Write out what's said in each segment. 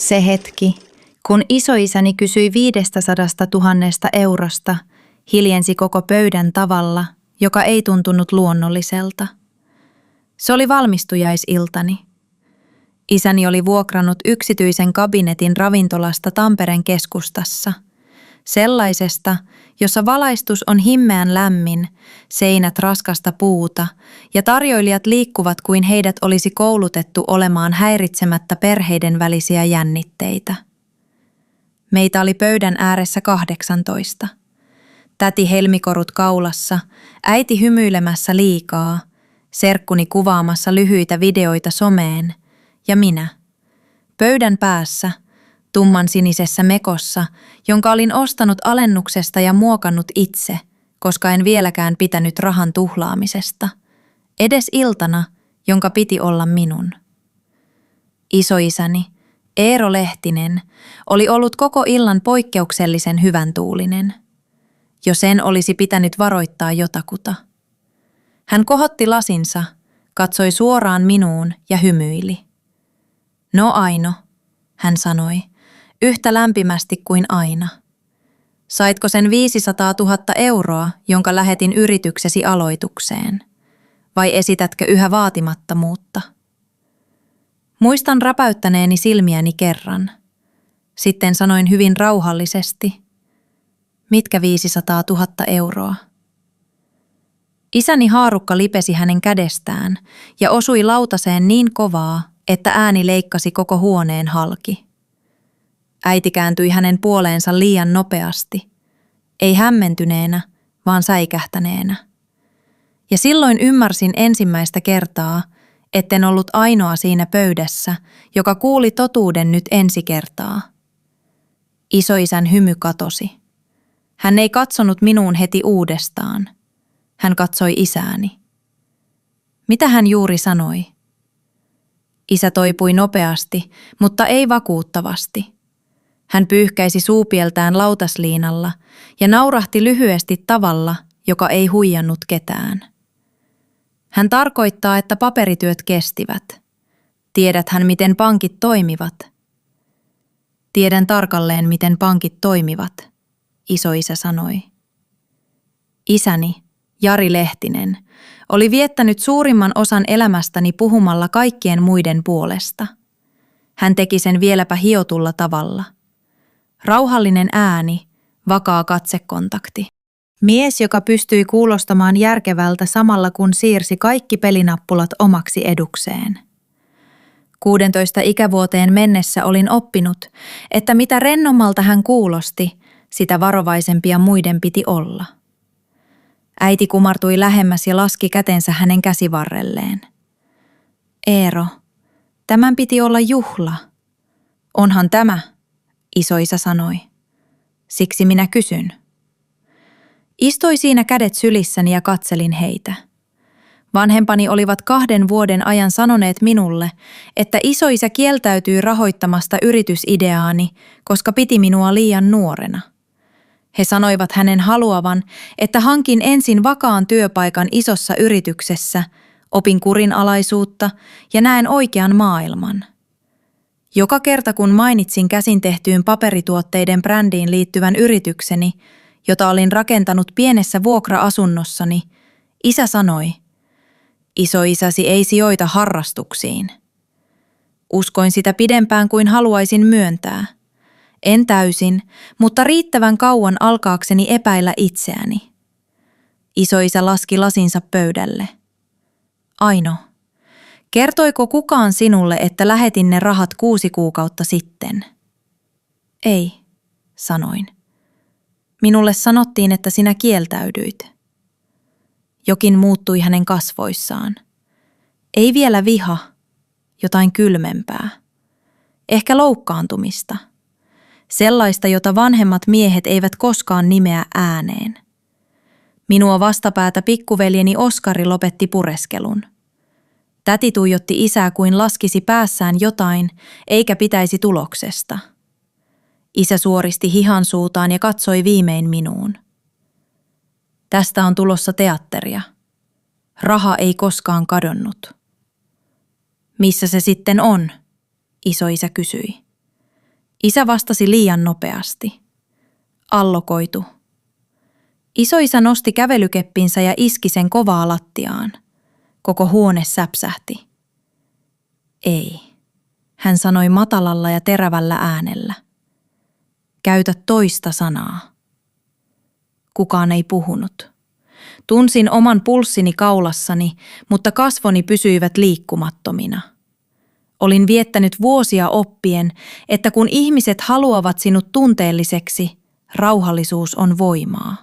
Se hetki, kun isoisäni kysyi 500 000 eurosta, hiljensi koko pöydän tavalla, joka ei tuntunut luonnolliselta. Se oli valmistujaisiltani. Isäni oli vuokrannut yksityisen kabinetin ravintolasta Tampereen keskustassa. Sellaisesta, jossa valaistus on himmeän lämmin, seinät raskasta puuta ja tarjoilijat liikkuvat kuin heidät olisi koulutettu olemaan häiritsemättä perheiden välisiä jännitteitä. Meitä oli pöydän ääressä 18. Täti helmikorut kaulassa, äiti hymyilemässä liikaa, serkkuni kuvaamassa lyhyitä videoita someen ja minä. Pöydän päässä, tumman sinisessä mekossa, jonka olin ostanut alennuksesta ja muokannut itse, koska en vieläkään pitänyt rahan tuhlaamisesta. Edes iltana, jonka piti olla minun. Isoisäni, Eero Lehtinen, oli ollut koko illan poikkeuksellisen hyvän tuulinen. Jo sen olisi pitänyt varoittaa jotakuta. Hän kohotti lasinsa, katsoi suoraan minuun ja hymyili. No Aino, hän sanoi, yhtä lämpimästi kuin aina. Saitko sen 500 000 euroa, jonka lähetin yrityksesi aloitukseen? Vai esitätkö yhä vaatimattomuutta? Muistan räpäyttäneeni silmiäni kerran. Sitten sanoin hyvin rauhallisesti. Mitkä 500 000 euroa? Isäni haarukka lipesi hänen kädestään ja osui lautaseen niin kovaa, että ääni leikkasi koko huoneen halki. Äiti kääntyi hänen puoleensa liian nopeasti, ei hämmentyneenä, vaan säikähtäneenä. Ja silloin ymmärsin ensimmäistä kertaa, etten ollut ainoa siinä pöydässä, joka kuuli totuuden nyt ensi kertaa. Isoisän hymy katosi. Hän ei katsonut minuun heti uudestaan. Hän katsoi isääni. Mitä hän juuri sanoi? Isä toipui nopeasti, mutta ei vakuuttavasti. Hän pyyhkäisi suupieltään lautasliinalla ja naurahti lyhyesti tavalla, joka ei huijannut ketään. Hän tarkoittaa, että paperityöt kestivät. Tiedäthän, miten pankit toimivat? Tiedän tarkalleen, miten pankit toimivat, isoisä sanoi. Isäni, Jari Lehtinen, oli viettänyt suurimman osan elämästäni puhumalla kaikkien muiden puolesta. Hän teki sen vieläpä hiotulla tavalla. Rauhallinen ääni, vakaa katsekontakti. Mies, joka pystyi kuulostamaan järkevältä samalla kun siirsi kaikki pelinappulat omaksi edukseen. 16 ikävuoteen mennessä olin oppinut, että mitä rennommalta hän kuulosti, sitä varovaisempia muiden piti olla. Äiti kumartui lähemmäs ja laski kätensä hänen käsivarrelleen. Eero, tämän piti olla juhla. Onhan tämä, isoisä sanoi. Siksi minä kysyn. Istuin siinä kädet sylissäni ja katselin heitä. Vanhempani olivat 2 vuoden ajan sanoneet minulle, että isoisä kieltäytyi rahoittamasta yritysideaani, koska piti minua liian nuorena. He sanoivat hänen haluavan, että hankin ensin vakaan työpaikan isossa yrityksessä, opin kurinalaisuutta ja näen oikean maailman. Joka kerta kun mainitsin käsin tehtyyn paperituotteiden brändiin liittyvän yritykseni, jota olin rakentanut pienessä vuokra-asunnossani, isä sanoi, isoisäsi ei sijoita harrastuksiin. Uskoin sitä pidempään kuin haluaisin myöntää. En täysin, mutta riittävän kauan alkaakseni epäillä itseäni. Isoisä laski lasinsa pöydälle. Aino, kertoiko kukaan sinulle, että lähetin ne rahat 6 kuukautta sitten? Ei, sanoin. Minulle sanottiin, että sinä kieltäydyit. Jokin muuttui hänen kasvoissaan. Ei vielä viha, jotain kylmempää. Ehkä loukkaantumista. Sellaista, jota vanhemmat miehet eivät koskaan nimeä ääneen. Minua vastapäätä pikkuveljeni Oskari lopetti pureskelun. Täti tuijotti isää kuin laskisi päässään jotain, eikä pitäisi tuloksesta. Isä suoristi hihansuutaan ja katsoi viimein minuun. Tästä on tulossa teatteria. Raha ei koskaan kadonnut. Missä se sitten on? Isoisä kysyi. Isä vastasi liian nopeasti. Allokoitu. Isoisä nosti kävelykeppinsä ja iski sen kovaa lattiaan. Koko huone säpsähti. Ei, hän sanoi matalalla ja terävällä äänellä. Käytä toista sanaa. Kukaan ei puhunut. Tunsin oman pulssini kaulassani, mutta kasvoni pysyivät liikkumattomina. Olin viettänyt vuosia oppien, että kun ihmiset haluavat sinut tunteelliseksi, rauhallisuus on voimaa.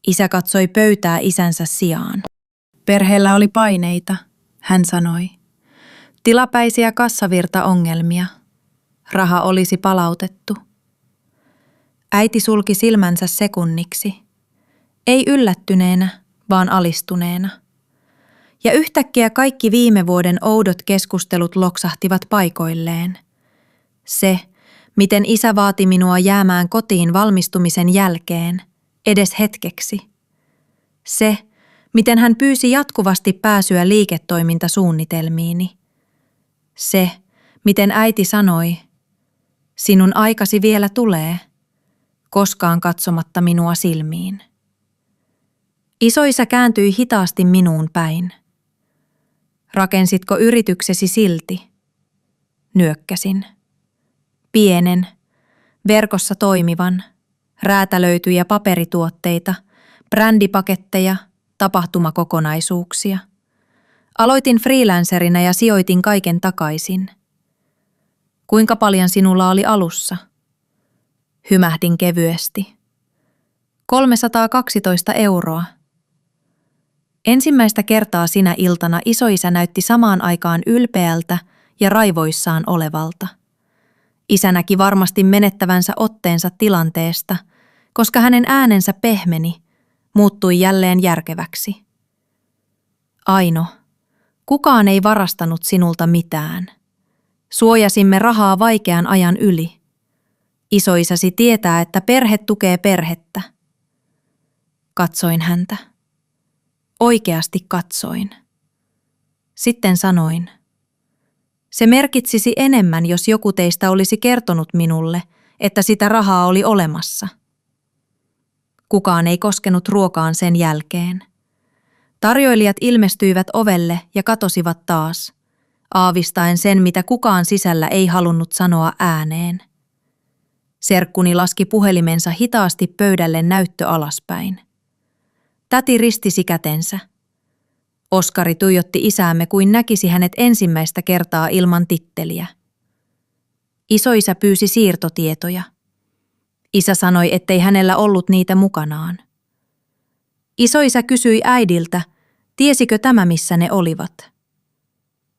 Isä katsoi pöytää isänsä sijaan. Perheellä oli paineita, hän sanoi. Tilapäisiä kassavirtaongelmia. Raha olisi palautettu. Äiti sulki silmänsä sekunniksi. Ei yllättyneenä, vaan alistuneena. Ja yhtäkkiä kaikki viime vuoden oudot keskustelut loksahtivat paikoilleen. Se, miten isä vaati minua jäämään kotiin valmistumisen jälkeen, edes hetkeksi. Se, miten hän pyysi jatkuvasti pääsyä liiketoimintasuunnitelmiini. Se, miten äiti sanoi, sinun aikasi vielä tulee, koskaan katsomatta minua silmiin. Isoisä kääntyi hitaasti minuun päin. Rakensitko yrityksesi silti? Nyökkäsin. Pienen, verkossa toimivan, räätälöityjä paperituotteita, brändipaketteja, tapahtumakokonaisuuksia. Aloitin freelancerina ja sijoitin kaiken takaisin. Kuinka paljon sinulla oli alussa? Hymähdin kevyesti. 312 €. Ensimmäistä kertaa sinä iltana isoisä näytti samaan aikaan ylpeältä ja raivoissaan olevalta. Isä näki varmasti menettävänsä otteensa tilanteesta, koska hänen äänensä pehmeni, muuttui jälleen järkeväksi. Aino, kukaan ei varastanut sinulta mitään. Suojasimme rahaa vaikean ajan yli. Isoisäsi tietää, että perhe tukee perhettä. Katsoin häntä. Oikeasti katsoin. Sitten sanoin. Se merkitsisi enemmän, jos joku teistä olisi kertonut minulle, että sitä rahaa oli olemassa. Kukaan ei koskenut ruokaan sen jälkeen. Tarjoilijat ilmestyivät ovelle ja katosivat taas, aavistaen sen, mitä kukaan sisällä ei halunnut sanoa ääneen. Serkkuni laski puhelimensa hitaasti pöydälle näyttö alaspäin. Täti ristisi kätensä. Oskari tuijotti isäämme kuin näkisi hänet ensimmäistä kertaa ilman titteliä. Isoisä pyysi siirtotietoja. Isä sanoi, ettei hänellä ollut niitä mukanaan. Isoisä kysyi äidiltä, tiesikö tämä missä ne olivat.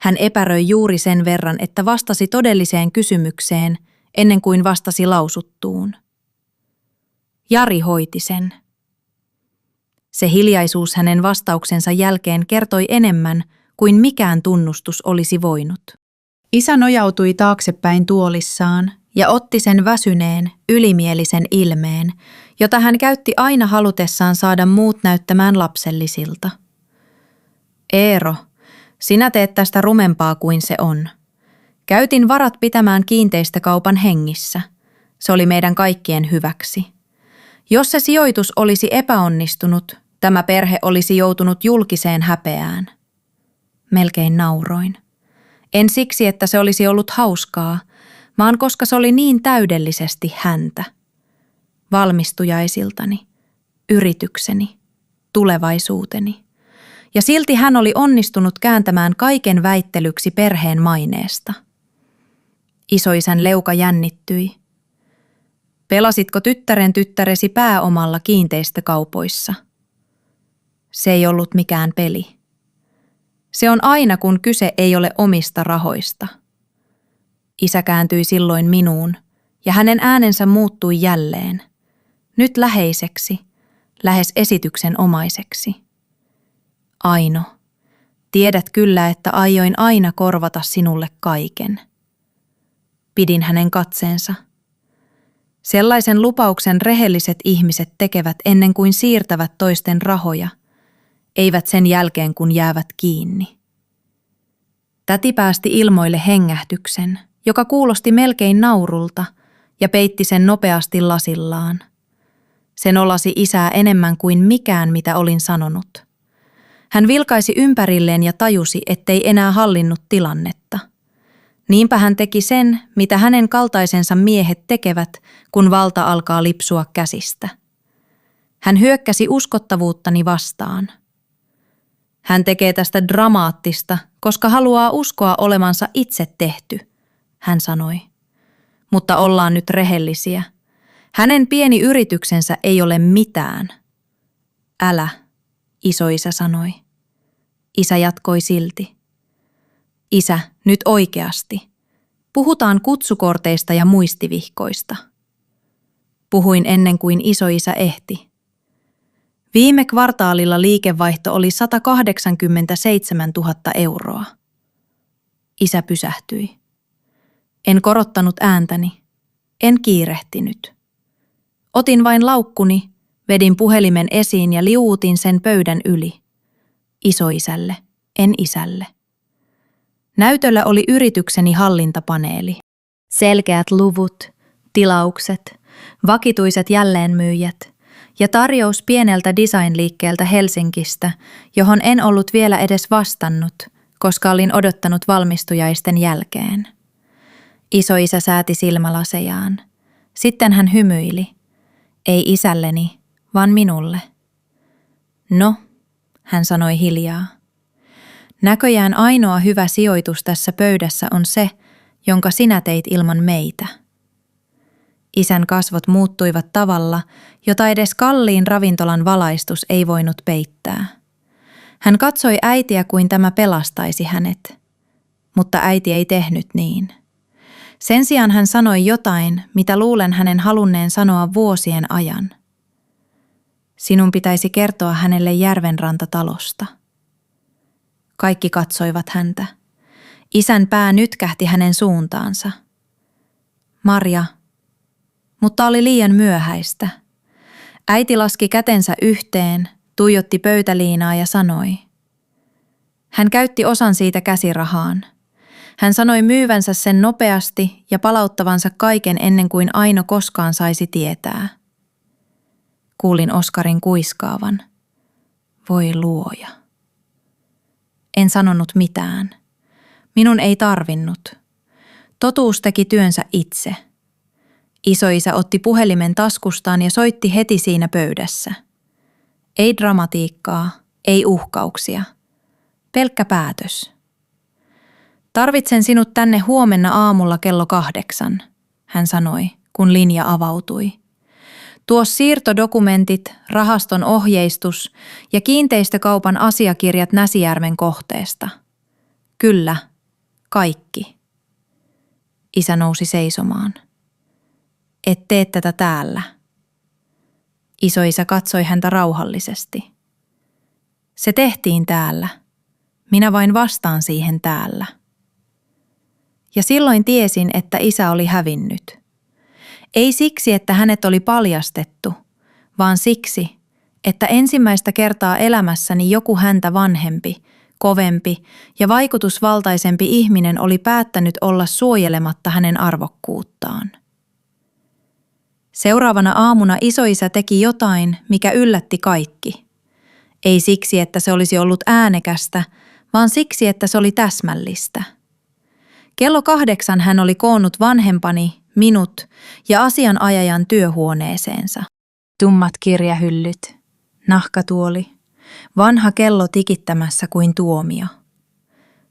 Hän epäröi juuri sen verran, että vastasi todelliseen kysymykseen ennen kuin vastasi lausuttuun. Jari hoiti sen. Se hiljaisuus hänen vastauksensa jälkeen kertoi enemmän kuin mikään tunnustus olisi voinut. Isä nojautui taaksepäin tuolissaan ja otti sen väsyneen, ylimielisen ilmeen, jota hän käytti aina halutessaan saada muut näyttämään lapsellisilta. Eero, sinä teet tästä rumempaa kuin se on. Käytin varat pitämään kiinteistökaupan hengissä. Se oli meidän kaikkien hyväksi. Jos se sijoitus olisi epäonnistunut, tämä perhe olisi joutunut julkiseen häpeään. Melkein nauroin. En siksi, että se olisi ollut hauskaa, vaan koska se oli niin täydellisesti häntä. Valmistujaisiltani, yritykseni, tulevaisuuteni. Ja silti hän oli onnistunut kääntämään kaiken väittelyksi perheen maineesta. Isoisän leuka jännittyi. Pelasitko tyttäresi pääomalla kiinteistökaupoissa? Se ei ollut mikään peli. Se on aina, kun kyse ei ole omista rahoista. Isä kääntyi silloin minuun, ja hänen äänensä muuttui jälleen. Nyt läheiseksi, lähes esityksen omaiseksi. Aino, tiedät kyllä, että aioin aina korvata sinulle kaiken. Pidin hänen katseensa. Sellaisen lupauksen rehelliset ihmiset tekevät ennen kuin siirtävät toisten rahoja, eivät sen jälkeen kun jäävät kiinni. Täti päästi ilmoille hengähdyksen, joka kuulosti melkein naurulta ja peitti sen nopeasti lasillaan. Se nolasi isää enemmän kuin mikään, mitä olin sanonut. Hän vilkaisi ympärilleen ja tajusi, ettei enää hallinnut tilannetta. Niinpä hän teki sen, mitä hänen kaltaisensa miehet tekevät, kun valta alkaa lipsua käsistä. Hän hyökkäsi uskottavuuttani vastaan. Hän tekee tästä dramaattista, koska haluaa uskoa olevansa itse tehty, hän sanoi. Mutta ollaan nyt rehellisiä. Hänen pieni yrityksensä ei ole mitään. Älä, isoisä sanoi. Isä jatkoi silti. Isä, nyt oikeasti. Puhutaan kutsukorteista ja muistivihkoista. Puhuin ennen kuin isoisä ehti. Viime kvartaalilla liikevaihto oli 187 000 euroa. Isä pysähtyi. En korottanut ääntäni. En kiirehtinyt. Otin vain laukkuni, vedin puhelimen esiin ja liuutin sen pöydän yli. Isoisälle, en isälle. Näytöllä oli yritykseni hallintapaneeli. Selkeät luvut, tilaukset, vakituiset jälleenmyyjät ja tarjous pieneltä designliikkeeltä Helsingistä, johon en ollut vielä edes vastannut, koska olin odottanut valmistujaisten jälkeen. Isoisä sääti silmälasejaan. Sitten hän hymyili. Ei isälleni, vaan minulle. No, hän sanoi hiljaa. Näköjään ainoa hyvä sijoitus tässä pöydässä on se, jonka sinä teit ilman meitä. Isän kasvot muuttuivat tavalla, jota edes kalliin ravintolan valaistus ei voinut peittää. Hän katsoi äitiä kuin tämä pelastaisi hänet, mutta äiti ei tehnyt niin. Sen sijaan hän sanoi jotain, mitä luulen hänen halunneen sanoa vuosien ajan. Sinun pitäisi kertoa hänelle Järvenrantatalosta. Kaikki katsoivat häntä. Isän pää nytkähti hänen suuntaansa. Marja, mutta oli liian myöhäistä. Äiti laski kätensä yhteen, tuijotti pöytäliinaa ja sanoi. Hän käytti osan siitä käsirahaan. Hän sanoi myyvänsä sen nopeasti ja palauttavansa kaiken ennen kuin Aino koskaan saisi tietää. Kuulin Oskarin kuiskaavan. Voi luoja. En sanonut mitään. Minun ei tarvinnut. Totuus teki työnsä itse. Isoisä otti puhelimen taskustaan ja soitti heti siinä pöydässä. Ei dramatiikkaa, ei uhkauksia. Pelkkä päätös. Tarvitsen sinut tänne huomenna aamulla kello 8, hän sanoi, kun linja avautui. Tuo siirtodokumentit, rahaston ohjeistus ja kiinteistökaupan asiakirjat Näsijärven kohteesta. Kyllä, kaikki. Isä nousi seisomaan. Et tee tätä täällä. Isoisä katsoi häntä rauhallisesti. Se tehtiin täällä. Minä vain vastaan siihen täällä. Ja silloin tiesin, että isä oli hävinnyt. Ei siksi, että hänet oli paljastettu, vaan siksi, että ensimmäistä kertaa elämässäni joku häntä vanhempi, kovempi ja vaikutusvaltaisempi ihminen oli päättänyt olla suojelematta hänen arvokkuuttaan. Seuraavana aamuna isoisä teki jotain, mikä yllätti kaikki. Ei siksi, että se olisi ollut äänekästä, vaan siksi, että se oli täsmällistä. Kello 8 hän oli koonnut vanhempani, minut ja asianajajan työhuoneeseensa. Tummat kirjahyllyt, nahkatuoli, vanha kello tikittämässä kuin tuomio.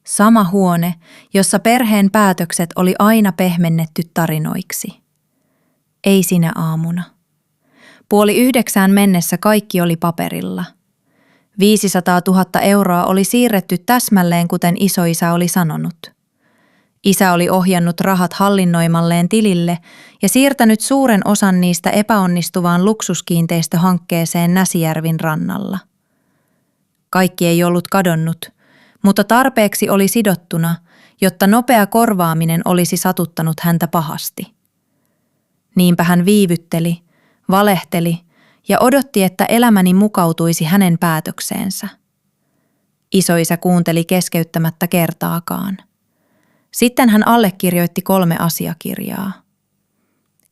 Sama huone, jossa perheen päätökset oli aina pehmennetty tarinoiksi. Ei sinä aamuna. 8:30 mennessä kaikki oli paperilla. 500 000 euroa oli siirretty täsmälleen kuten isoisä oli sanonut. Isä oli ohjannut rahat hallinnoimalleen tilille ja siirtänyt suuren osan niistä epäonnistuvaan luksuskiinteistöhankkeeseen Näsijärvin rannalla. Kaikki ei ollut kadonnut, mutta tarpeeksi oli sidottuna, jotta nopea korvaaminen olisi satuttanut häntä pahasti. Niinpä hän viivytteli, valehteli ja odotti, että elämäni mukautuisi hänen päätökseensä. Isoisä kuunteli keskeyttämättä kertaakaan. Sitten hän allekirjoitti 3 asiakirjaa.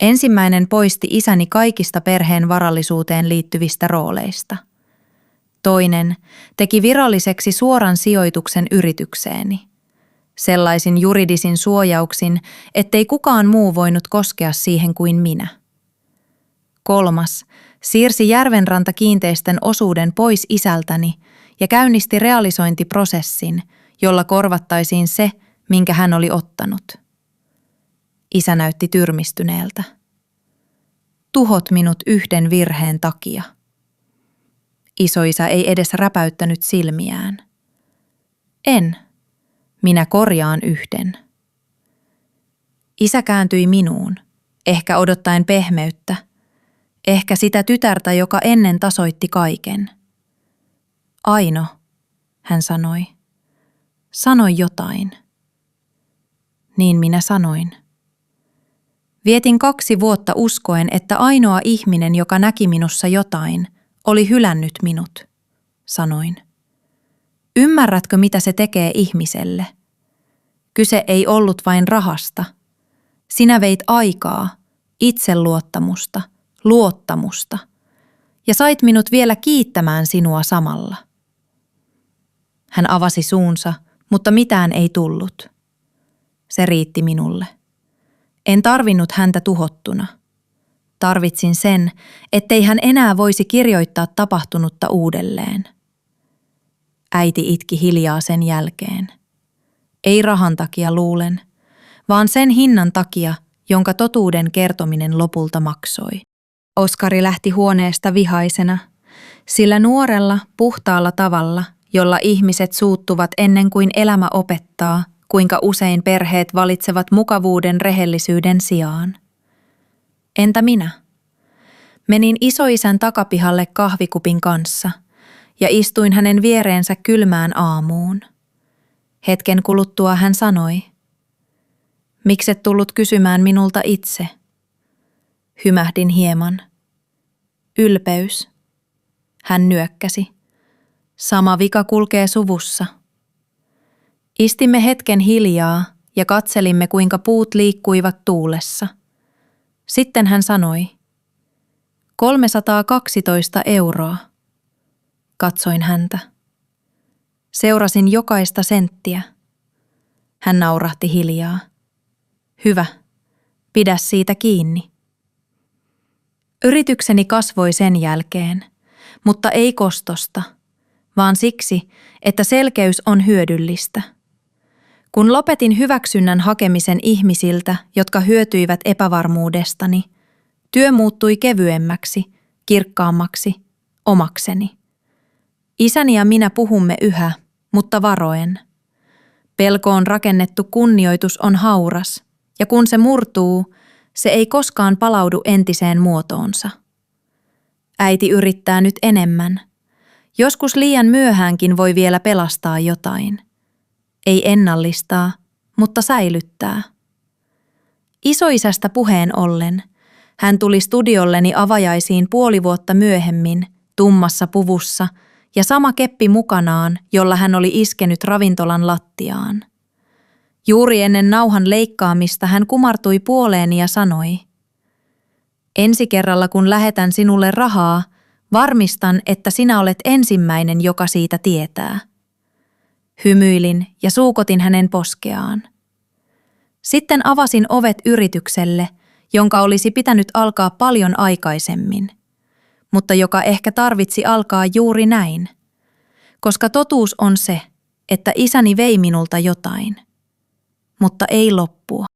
Ensimmäinen poisti isäni kaikista perheen varallisuuteen liittyvistä rooleista. Toinen teki viralliseksi suoran sijoituksen yritykseeni. Sellaisin juridisin suojauksin, ettei kukaan muu voinut koskea siihen kuin minä. 3 siirsi Järvenranta-kiinteistön osuuden pois isältäni ja käynnisti realisointiprosessin, jolla korvattaisiin se, minkä hän oli ottanut. Isä näytti tyrmistyneeltä. Tuhot minut yhden virheen takia. Isoisä ei edes räpäyttänyt silmiään. En. Minä korjaan yhden. Isä kääntyi minuun, ehkä odottaen pehmeyttä, ehkä sitä tytärtä, joka ennen tasoitti kaiken. Aino, hän sanoi. Sanoi jotain. Niin minä sanoin. Vietin 2 vuotta uskoen, että ainoa ihminen, joka näki minussa jotain, oli hylännyt minut, sanoin. Ymmärrätkö, mitä se tekee ihmiselle? Kyse ei ollut vain rahasta. Sinä veit aikaa, itseluottamusta, luottamusta ja sait minut vielä kiittämään sinua samalla. Hän avasi suunsa, mutta mitään ei tullut. Se riitti minulle. En tarvinnut häntä tuhottuna. Tarvitsin sen, ettei hän enää voisi kirjoittaa tapahtunutta uudelleen. Äiti itki hiljaa sen jälkeen. Ei rahan takia luulen, vaan sen hinnan takia, jonka totuuden kertominen lopulta maksoi. Oskari lähti huoneesta vihaisena, sillä nuorella, puhtaalla tavalla, jolla ihmiset suuttuvat ennen kuin elämä opettaa, kuinka usein perheet valitsevat mukavuuden rehellisyyden sijaan. Entä minä? Menin isoisän takapihalle kahvikupin kanssa ja istuin hänen viereensä kylmään aamuun. Hetken kuluttua hän sanoi, mikset tullut kysymään minulta itse? Hymähdin hieman. Ylpeys. Hän nyökkäsi. Sama vika kulkee suvussa. Istimme hetken hiljaa ja katselimme, kuinka puut liikkuivat tuulessa. Sitten hän sanoi, 312 €. Katsoin häntä. Seurasin jokaista senttiä. Hän naurahti hiljaa. Hyvä, pidä siitä kiinni. Yritykseni kasvoi sen jälkeen, mutta ei kostosta, vaan siksi, että selkeys on hyödyllistä. Kun lopetin hyväksynnän hakemisen ihmisiltä, jotka hyötyivät epävarmuudestani, työ muuttui kevyemmäksi, kirkkaammaksi, omakseni. Isäni ja minä puhumme yhä, mutta varoen. Pelkoon rakennettu kunnioitus on hauras, ja kun se murtuu, se ei koskaan palaudu entiseen muotoonsa. Äiti yrittää nyt enemmän. Joskus liian myöhäänkin voi vielä pelastaa jotain. Ei ennallistaa, mutta säilyttää. Isoisästä puheen ollen, hän tuli studiolleni avajaisiin 5 vuotta myöhemmin, tummassa puvussa ja sama keppi mukanaan, jolla hän oli iskenyt ravintolan lattiaan. Juuri ennen nauhan leikkaamista hän kumartui puoleeni ja sanoi, ensi kerralla kun lähetän sinulle rahaa, varmistan, että sinä olet ensimmäinen, joka siitä tietää. Hymyilin ja suukotin hänen poskeaan. Sitten avasin ovet yritykselle, jonka olisi pitänyt alkaa paljon aikaisemmin, mutta joka ehkä tarvitsi alkaa juuri näin, koska totuus on se, että isäni vei minulta jotain, mutta ei loppua.